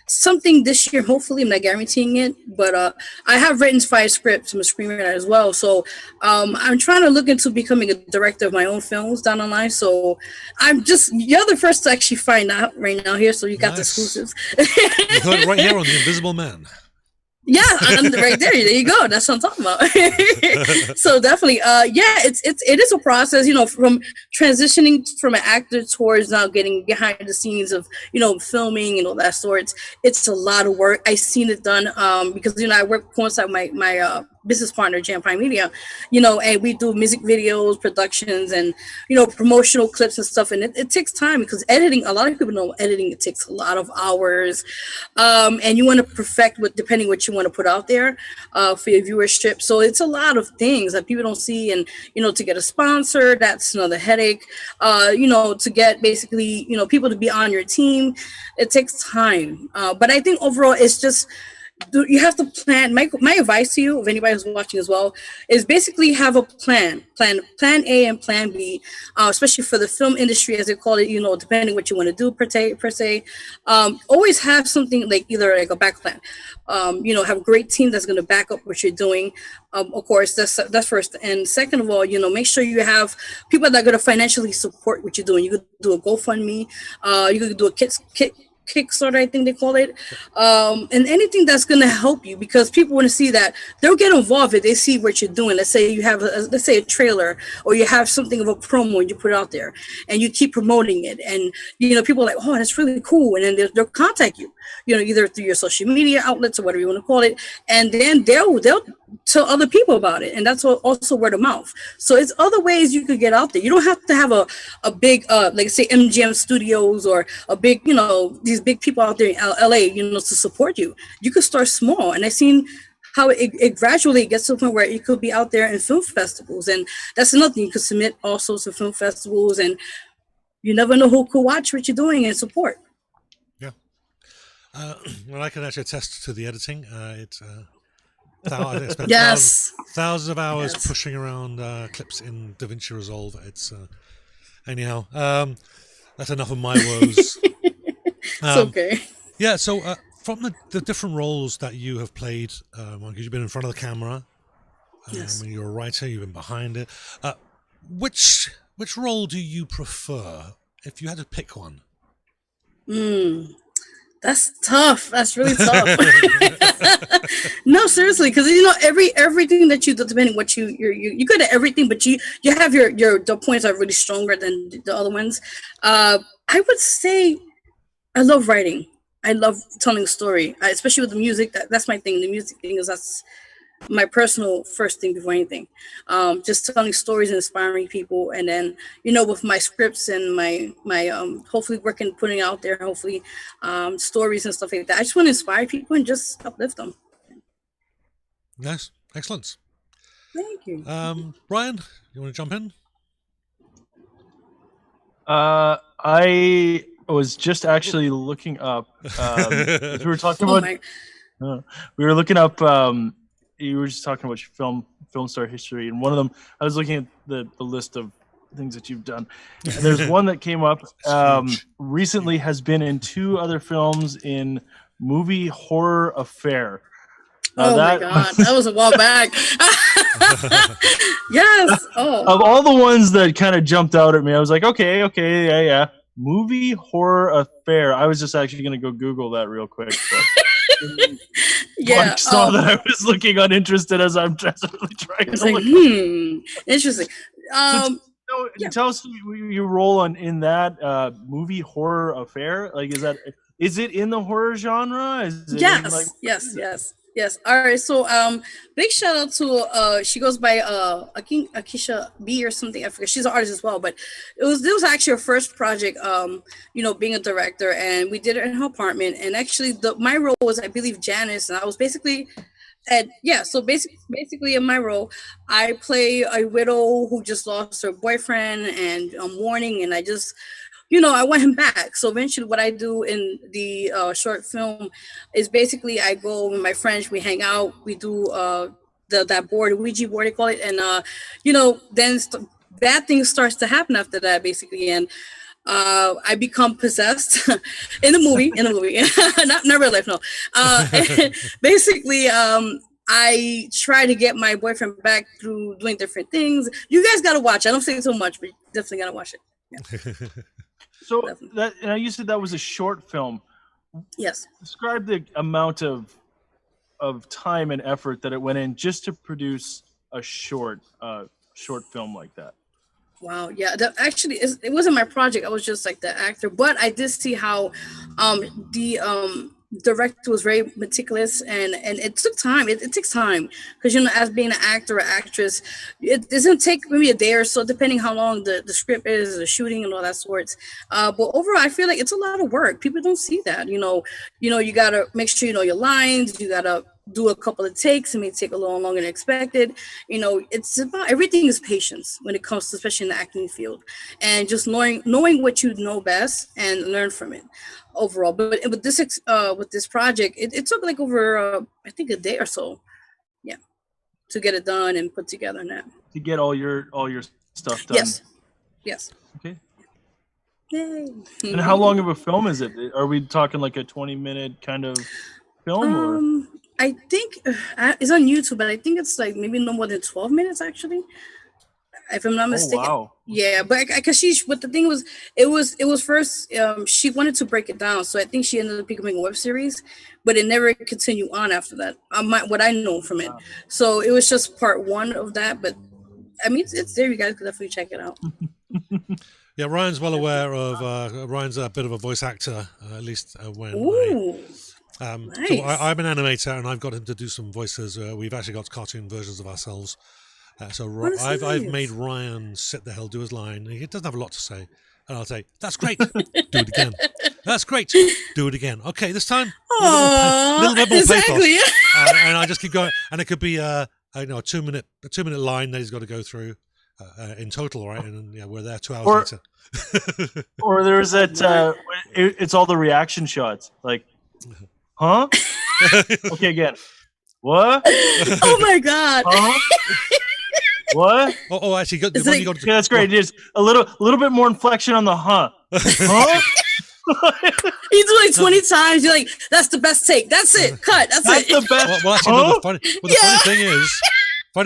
something this year. Hopefully, I'm not guaranteeing it, but I have written 5 scripts. I'm a screenwriter as well, so I'm trying to look into becoming a director of my own films down the line. So you're the first to actually find out right now here. So you got the exclusives. You heard it right here on The Invisible Man. Yeah, right there. There you go. That's what I'm talking about. So definitely, it is a process, from transitioning from an actor towards now getting behind the scenes of, filming and all that sorts. It's a lot of work. I've seen it done because I work coincide my business partner, Jam Prime Media, and we do music videos, productions, and promotional clips and stuff. And it takes time because editing. A lot of people know editing. It takes a lot of hours, and you want to perfect depending what you want to put out there for your viewership. So it's a lot of things that people don't see, and to get a sponsor, that's another headache. To get basically people to be on your team, it takes time. But I think overall, it's just you have to plan. My advice to you, if anybody who's watching as well, is basically have a plan A and plan B, especially for the film industry, as they call it, depending what you want to do per se. Always have something like either like a back plan. Have a great team that's going to back up what you're doing. Of course, that's first. And second of all, make sure you have people that are going to financially support what you're doing. You could do a GoFundMe. You could do a Kickstarter, I think they call it, and anything that's going to help you, because people want to see that. They'll get involved if they see what you're doing. Let's say you have a trailer, or you have something of a promo and you put it out there and you keep promoting it, and people are like, oh, that's really cool, and then they'll contact you, either through your social media outlets or whatever you want to call it, and then they'll tell other people about it, and that's also word of mouth. So it's other ways you could get out there. You don't have to have a big like say MGM Studios or a big these big people out there in LA to support you. You could start small, and I've seen how it gradually gets to the point where you could be out there in film festivals, and that's another thing. You could submit also to film festivals, and you never know who could watch what you're doing and support. Yeah. Well, I can actually attest to the editing. It's I spent thousands of hours pushing around clips in DaVinci Resolve. It's anyhow. That's enough of my woes. It's okay. Yeah. So from the different roles that you have played, because you've been in front of the camera, when you're a writer, you've been behind it. Which role do you prefer if you had to pick one? That's tough. That's really tough. No, seriously, because everything that you do, depending what you're good at everything, but you have the points are really stronger than the other ones. I would say I love writing. I love telling a story, especially with the music. That's my thing. The music thing that's my personal first thing before anything. Just telling stories and inspiring people, and then with my scripts and my hopefully putting out there, hopefully stories and stuff like that. I just want to inspire people and just uplift them. Nice, excellent. Thank you. Brian, you want to jump in? I was just actually looking up. We were talking about. We were looking up. You were just talking about your film star history, and one of them, I was looking at the list of things that you've done, and there's one that came up recently. Has been in 2 other films in movie Horror Affair. My God, that was a while back. Yes. Oh. Of all the ones that kind of jumped out at me, I was like, okay, yeah. Movie Horror Affair. I was just actually going to go Google that real quick. But Mark saw that I was looking uninterested as I'm desperately trying to look. Interesting. Tell us your role in that movie Horror Affair. Like, is it in the horror genre? Yes. All right. So, big shout out to she goes by Akisha B or something. I forget. She's an artist as well. But this was actually her first project. Being a director, and we did it in her apartment. And actually, my role was, I believe, Janice, and I was basically. So basically in my role, I play a widow who just lost her boyfriend and mourning, and I just. I want him back. So eventually what I do in the short film is basically I go with my friends, we hang out, we do that board, Ouija board, they call it. And, then bad things starts to happen after that, basically. And I become possessed in the movie, not real life, no. Basically, I try to get my boyfriend back through doing different things. You guys gotta watch. I don't say so much, but you definitely gotta watch it. Yeah. So Definitely. you said that was a short film. Yes. Describe the amount of time and effort that it went in just to produce a short film like that. Wow. Yeah. Actually, it wasn't my project. I was just like the actor, but I did see how the director was very meticulous, and it took time. It takes time because, you know, as being an actor or actress, it doesn't take maybe a day or so, depending how long the script is, the shooting and all that sorts. But overall, I feel like it's a lot of work. People don't see that. You know, you gotta make sure you know your lines. You gotta do a couple of takes. It may take a little longer than expected. You know, it's about everything is patience when it comes to, especially in the acting field, and just knowing what you know best and learn from it overall. But with this project, it took like over I think a day or so, yeah, to get it done and put together and that. To get all your stuff done. Yes. Okay. Yay. And how long of a film is it? Are we talking like a 20-minute kind of film? Or? I think it's on YouTube, but I think it's like maybe no more than 12 minutes actually, if I'm not mistaken. Oh, wow. Yeah, but because what the thing was, it was first she wanted to break it down, so I think she ended up becoming a web series, but it never continued on after that. What I know from it, so it was just part one of that. But I mean, it's there. You guys could definitely check it out. Yeah, Ryan's well aware of. Ryan's a bit of a voice actor, at least when. Ooh. Nice. So I'm an animator, and I've got him to do some voices. We've actually got cartoon versions of ourselves. So I've made Ryan sit the hell, do his line. He doesn't have a lot to say, and I'll say, "That's great, do it again. That's great, do it again. Okay, this time a little bit more exactly. pathos." And I just keep going, and it could be a 2 minute line that he's got to go through in total, right? And yeah, we're there 2 hours later. Or there's that it's all the reaction shots, like. Huh? Okay, again. What? Oh my God. Huh? What? Oh, actually, yeah, that's great. Just a little bit more inflection on the huh. Huh? You do like 20 times. You're like, that's the best take. That's it. Cut. That's it. The best. Well, actually, no, the funny thing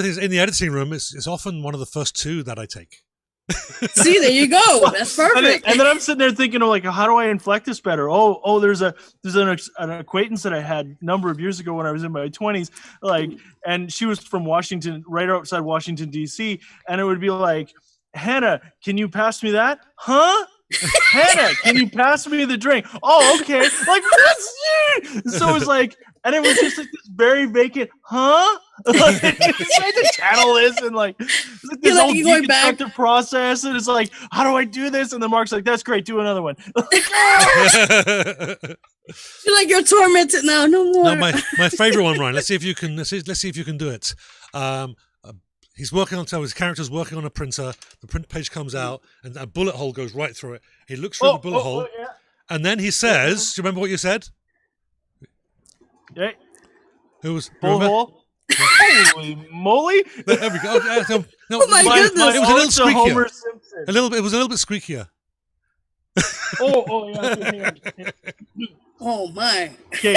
is, in the editing room, it's often one of the first two that I take. See, there you go. That's perfect. And then I'm sitting there thinking, like, how do I inflect this better? Oh, there's an acquaintance that I had a number of years ago when I was in my 20s, like, and she was from Washington, right outside Washington D.C., and it would be like, Hannah, can you pass me that? Huh? Hannah, can you pass me the drink? Oh, okay. Like, what's so it was like, and it was just like this very vacant, huh? Like, it's like the channel is, and like this whole deconstructive process, and it's like, how do I do this? And then Mark's like, that's great, do another one. You're like, you're tormented now, no more. No, my favorite one, Ryan. Let's see if you can do it. He's working on his character's working on a printer. The print page comes out, and a bullet hole goes right through it. He looks through the bullet hole, yeah. And then he says, "Do you remember what you said?" Yeah. It was bullet hole. Holy moly! There we go. No, oh my goodness! It was a little squeakier. It was a little bit squeakier. Yeah. Oh my! Okay.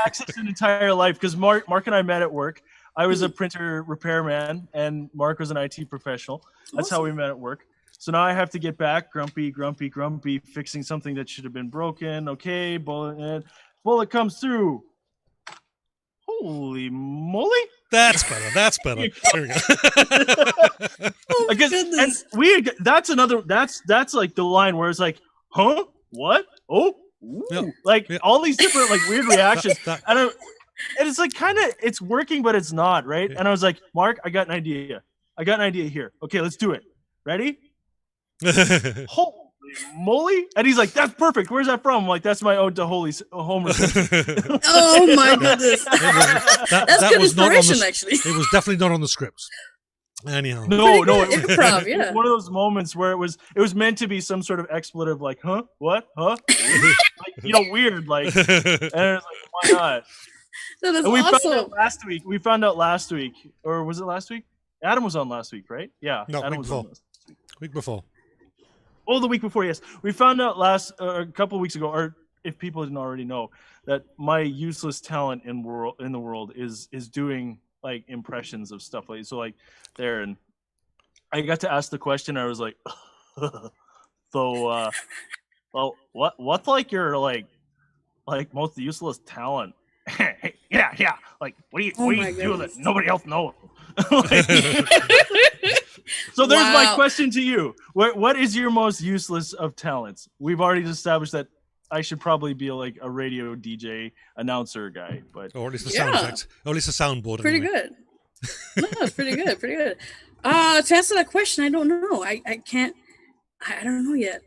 Access an entire life because Mark and I met at work. I was a printer repairman, and Mark was an IT professional. That's how we met at work. So now I have to get back, grumpy, fixing something that should have been broken. Okay, bullet comes through. Holy moly! That's better. There we go. Oh my goodness. And that's like the line where it's like, huh? What? Oh, yep. Like all these different like weird reactions. And it's like it's working, but it's not, right? Yeah. And I was like, Mark, I got an idea here. Okay, let's do it. Ready? Holy moly! And he's like, that's perfect. Where's that from? I'm like, that's my ode to Homer. Oh my goodness! That's good inspiration, actually. It was definitely not on the script. Anyhow, no, it was, improv, yeah. It was one of those moments where it was meant to be some sort of expletive, like, huh, what, huh, like, weird, like, and it was like, why not? No, that's and we awesome. found out last week, or was it last week? Adam was on last week, right? Yeah, no, Adam was on week before. the week before. Yes, we found out a couple of weeks ago, or if people didn't already know, that my useless talent in the world is doing like impressions of stuff like so, like there, and I got to ask the question. I was like, so, well, what's like your like most useless talent? yeah. Like, what do you do that nobody else knows? So there's my question to you. What is your most useless of talents? We've already established that I should probably be like a radio DJ announcer guy, but or at least the sound effect, or at least a soundboard. Pretty anyway. good. No, it's pretty good. Pretty good. To answer that question, I don't know. I can't. I don't know yet.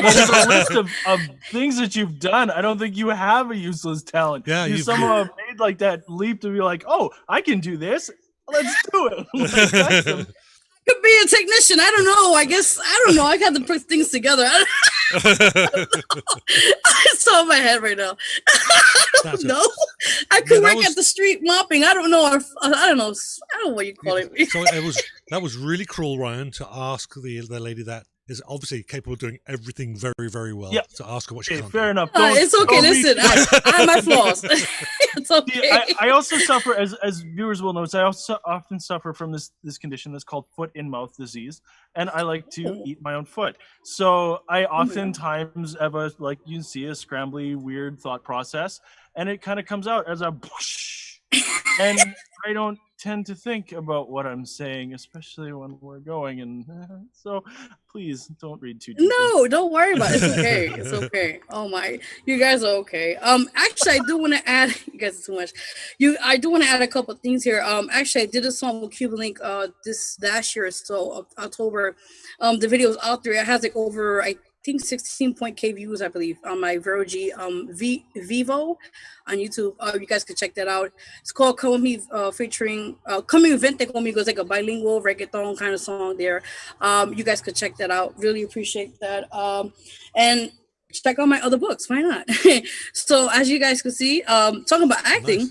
Well, there's a list of things that you've done. I don't think you have a useless talent. Yeah, you somehow made like that leap to be like, oh, I can do this. Let's do it. Like, that's could be a technician. I don't know. I guess I don't know. I got to put things together. It's all in my head right now. I don't know. I could work at the street mopping. I don't know. I don't know what you call it. So that was really cruel, Ryan, to ask the lady that is obviously capable of doing everything very, very well. Yep. To ask her what she can't fair do. enough. It's okay. Listen, I have my flaws. It's okay. I also suffer, as viewers will notice, I also often suffer from this condition that's called foot in mouth disease, and I like to eat my own foot. So I oftentimes have a, like you can see, a scrambly, weird thought process, and it kind of comes out as a whoosh, and I don't tend to think about what I'm saying, especially when we're going, and so please don't read too deep. No, don't worry about it. It's okay. It's okay. Oh my, you guys are okay. Actually, I do want to add. You guys are too much. I do want to add a couple of things here. Actually, I did a song with Cuban Link this last year, so October. The video is out there. It has like over, I think, 16.k views, I believe, on my Vero G Vivo on YouTube. You guys can check that out. It's called Come With Me, featuring Come and Vente Conmigo. It's like a bilingual reggaeton kind of song there. You guys could check that out. Really appreciate that. And check out my other books. Why not? So as you guys can see, talking about acting,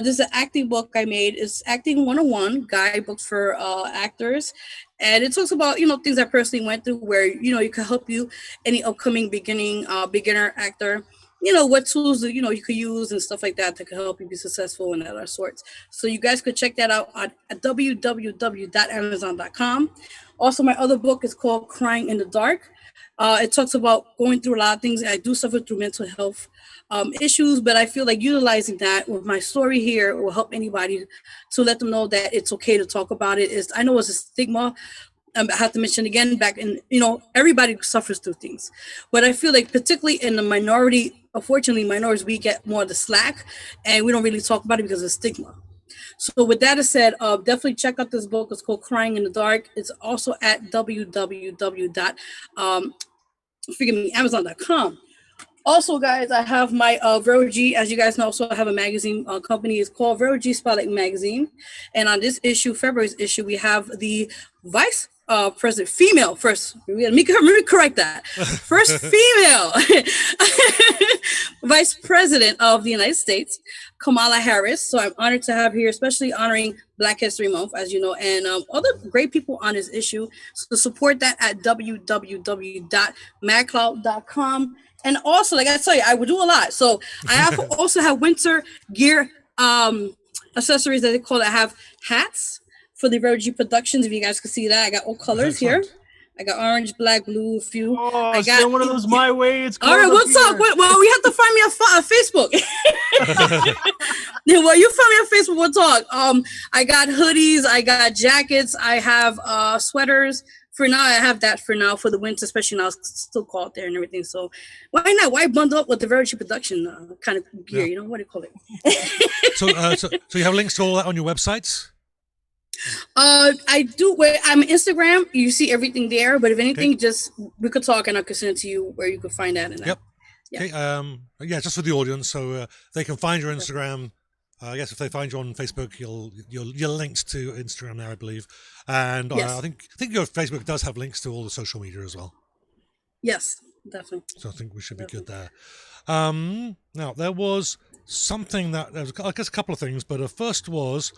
this is an acting book I made. It's Acting 101 guidebook for actors. And it talks about, things I personally went through where, you can help you, any upcoming beginner actor, what tools, you could use and stuff like that can help you be successful and other sorts. So you guys could check that out at www.amazon.com. Also, my other book is called Crying in the Dark. It talks about going through a lot of things. I do suffer through mental health issues, but I feel like utilizing that with my story here will help anybody to let them know that it's okay to talk about it. I know it's a stigma. I have to mention again, back in, everybody suffers through things, but I feel like particularly in the minority, unfortunately, minorities, we get more of the slack and we don't really talk about it because of stigma. So with that said, definitely check out this book. It's called Crying in the Dark. It's also at Amazon.com. Also, guys, I have my Vero G. As you guys know, also I have a magazine company. It's called Vero G Spotlight Magazine. And on this issue, February's issue, we have the vice president, female first. Let me correct that. First female vice president of the United States, Kamala Harris. So I'm honored to have here, especially honoring Black History Month, as you know, and other great people on this issue. So support that at www.madcloud.com. And also, like I tell you, I would do a lot. So I also have winter gear accessories that they call it. I have hats for the Vero G Productions. If you guys can see that, I got all colors here. I got orange, black, blue, a few. Oh, I got one of those my way. It's all right. What's up? Well, you have to find me on Facebook. Well, you find me on Facebook. We'll talk. I got hoodies. I got jackets. I have sweaters. For now, I have that for now for the winter, especially now it's still cold there and everything. So why not? Why bundle up with the Vero G Production kind of gear? Yeah. What do you call it? So you have links to all that on your websites? I do. I'm Instagram. You see everything there. But if anything, just we could talk and I could send it to you where you could find that. And yep. Yeah. Okay. Just for the audience, so they can find your Instagram. I guess if they find you on Facebook, you're linked to Instagram there, I believe, and yes. I think your Facebook does have links to all the social media as well. Yes, definitely. So I think we should be good there. Now there was something I guess a couple of things, but first was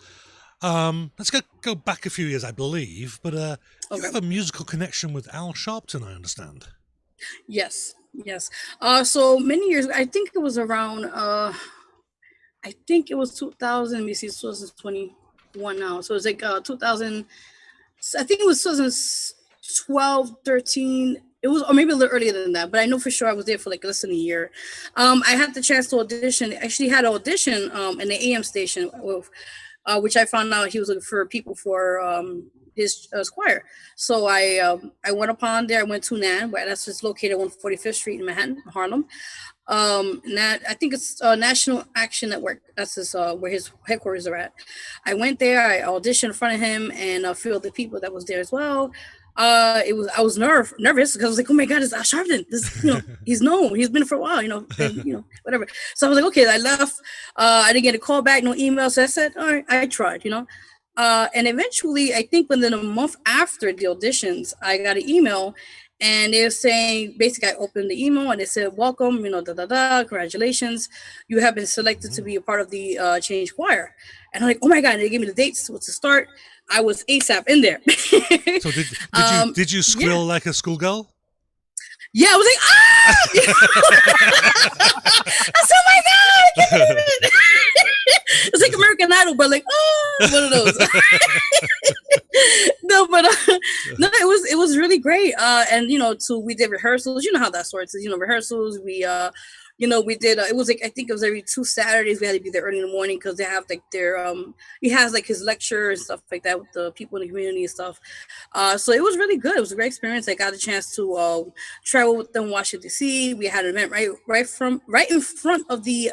Let's go back a few years, I believe. But you Okay. have a musical connection with Al Sharpton, I understand. Yes, yes. So many years. I think it was around. I think it was 2000. Let me see, 2021 now. So it's like 2000. I think it was 2012, 13. It was, or maybe a little earlier than that, but I know for sure I was there for like less than a year. I had the chance to audition. Actually, had an audition in the AM station, with, which I found out he was looking for people for his choir. So I went upon there. I went to NAN, where that's just located on 145th Street in Manhattan, Harlem. I think it's National Action Network. That's his, where his headquarters are at. I went there. I auditioned in front of him and a few other people that was there as well. I was nervous because I was like, oh my God, it's Al Sharpton. This, he's known. He's been for a while, and, whatever. So I was like, okay, I left. I didn't get a call back, no email. So I said, all right, I tried, and eventually, I think within a month after the auditions, I got an email. And they were saying, basically, I opened the email and it said, welcome, congratulations. You have been selected to be a part of the Change Choir. And I'm like, oh my God, and they gave me the dates to start. I was ASAP in there. So did you squeal like a schoolgirl? Yeah, I was like, I said, oh my God, I can't believe it. It's like American Idol, but like, one of those. No, but no, it was really great. And we did rehearsals. You know how that sorts is. Rehearsals. We did. It was like, I think it was every 2 Saturdays. We had to be there early in the morning because they have like their he has like his lecture and stuff like that with the people in the community and stuff. So it was really good. It was a great experience. I got a chance to travel with them, Washington D.C. We had an event right in front of the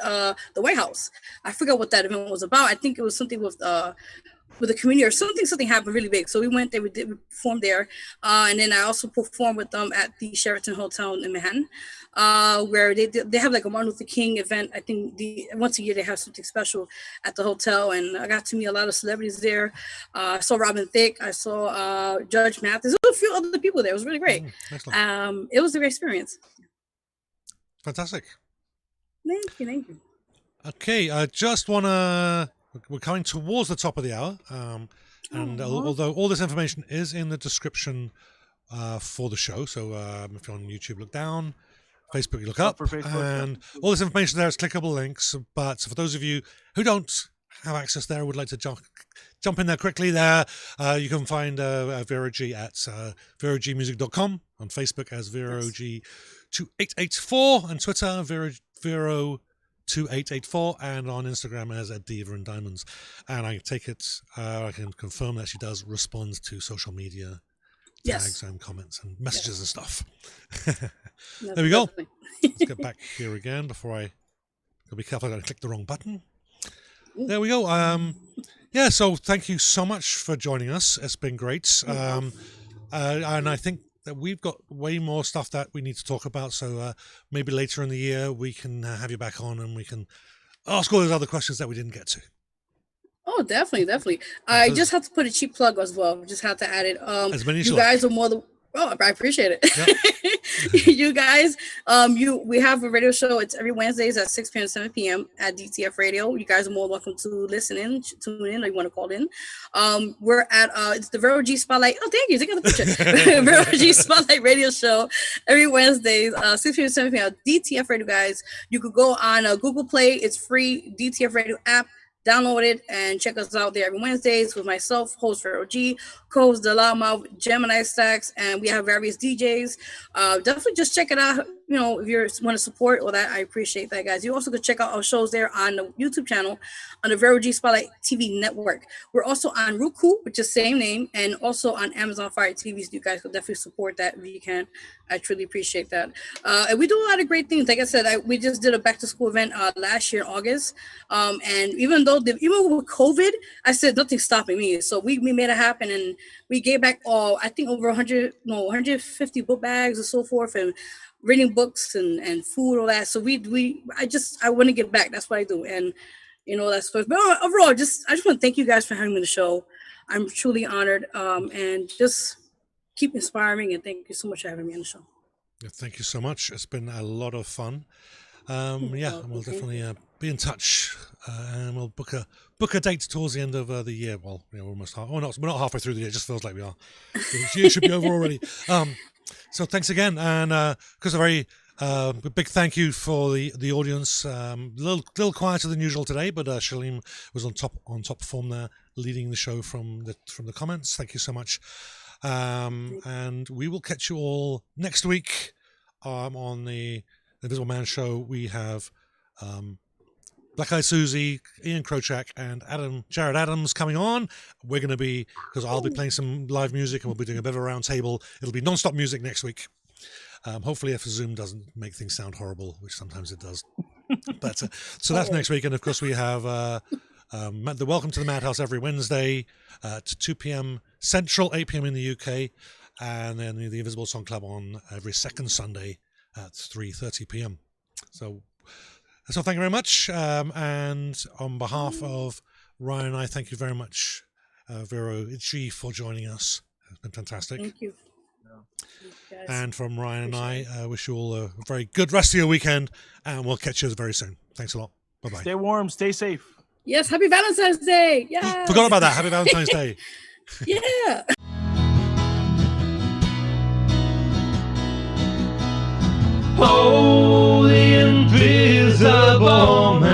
White House. I forgot what that event was about. I think it was something with the community or something happened really big. So we went there, we performed there. And then I also performed with them at the Sheraton Hotel in Manhattan, where they have like a Martin Luther King event. I think once a year they have something special at the hotel. And I got to meet a lot of celebrities there. I saw Robin Thicke. I saw Judge Mathis. There was a few other people there. It was really great. It was a great experience. Fantastic. Thank you. Okay, I just want to... We're coming towards the top of the hour, and although all this information is in the description for the show, so if you're on YouTube, look down, Facebook, you look up, and all this information there is clickable links. But for those of you who don't have access there, would like to jump in there quickly, you can find Vero G at verogmusic.com, on Facebook as Vero G 2884, and Twitter Vero 2884, and on Instagram as a Diva and Diamonds. And I take it, I can confirm that she does respond to social media tags and comments and messages and stuff. There we go. Let's get back here again before I be careful. I gotta click the wrong button. There we go. So thank you so much for joining us. It's been great. And I think that we've got way more stuff that we need to talk about. So maybe later in the year we can have you back on and we can ask all those other questions that we didn't get to. Oh, definitely. I just have to put a cheap plug as well. Just have to add it. As many as you guys are more than... Oh, I appreciate it. Yep. You guys, we have a radio show. It's every Wednesdays at 6 p.m. 7 p.m. at DTF Radio. You guys are more welcome to listen in, tune in, or you want to call in. We're at it's the Vero G Spotlight. Oh, thank you. Take out the picture. Vero G Spotlight Radio Show every Wednesdays, 6 p.m. 7 p.m. DTF Radio, guys. You could go on Google Play. It's free. DTF Radio app. Download it and check us out there every Wednesdays with myself, host Vero G, co-host Dalama, Gemini Stacks, and we have various DJs. Definitely just check it out. If you want to support all that, I appreciate that, guys. You also could check out our shows there on the YouTube channel on the Vero G Spotlight TV network. We're also on Roku, which is the same name, and also on Amazon Fire TV. So you guys could definitely support that if you can. I truly appreciate that. And we do a lot of great things. Like I said, we just did a back to school event last year in August. And even with COVID, I said nothing's stopping me. So we made it happen, and we gave back I think over 150 book bags and so forth, and reading books and food, all that. So I want to give back. That's what I do. And that's first. But overall, I just want to thank you guys for having me on the show. I'm truly honored. And just keep inspiring, and thank you so much for having me on the show. Yeah, thank you so much. It's been a lot of fun. Yeah, and we'll definitely be in touch, and we'll book a date towards the end of the year. Well, we're almost we're not halfway through the year. It just feels like we are. The year should be over already. So thanks again, and Chris, a very big thank you for the audience. Little quieter than usual today, but Shalim was on top form there, leading the show from the comments. Thank you so much, and we will catch you all next week on the Invisible Man show. We have Black Eyed Susie, Ian Krochak, and Jared Adams coming on. We're going to be, because I'll be playing some live music and we'll be doing a bit of a round table. It'll be non-stop music next week. Hopefully if Zoom doesn't make things sound horrible, which sometimes it does. But so that's next week. And of course we have the Welcome to the Madhouse every Wednesday at 2 p.m. Central, 8 p.m. in the UK. And then the Invisible Song Club on every second Sunday at 3:30 p.m. So thank you very much. And on behalf of Ryan and I, thank you very much, Vero G, for joining us. It's been fantastic. Thank you. And from Ryan and I, wish you all a very good rest of your weekend, and we'll catch you very soon. Thanks a lot. Bye-bye. Stay warm, stay safe. Yes, happy Valentine's Day. Yeah. Forgot about that. Happy Valentine's Day. Yeah. Oh, the invisible man.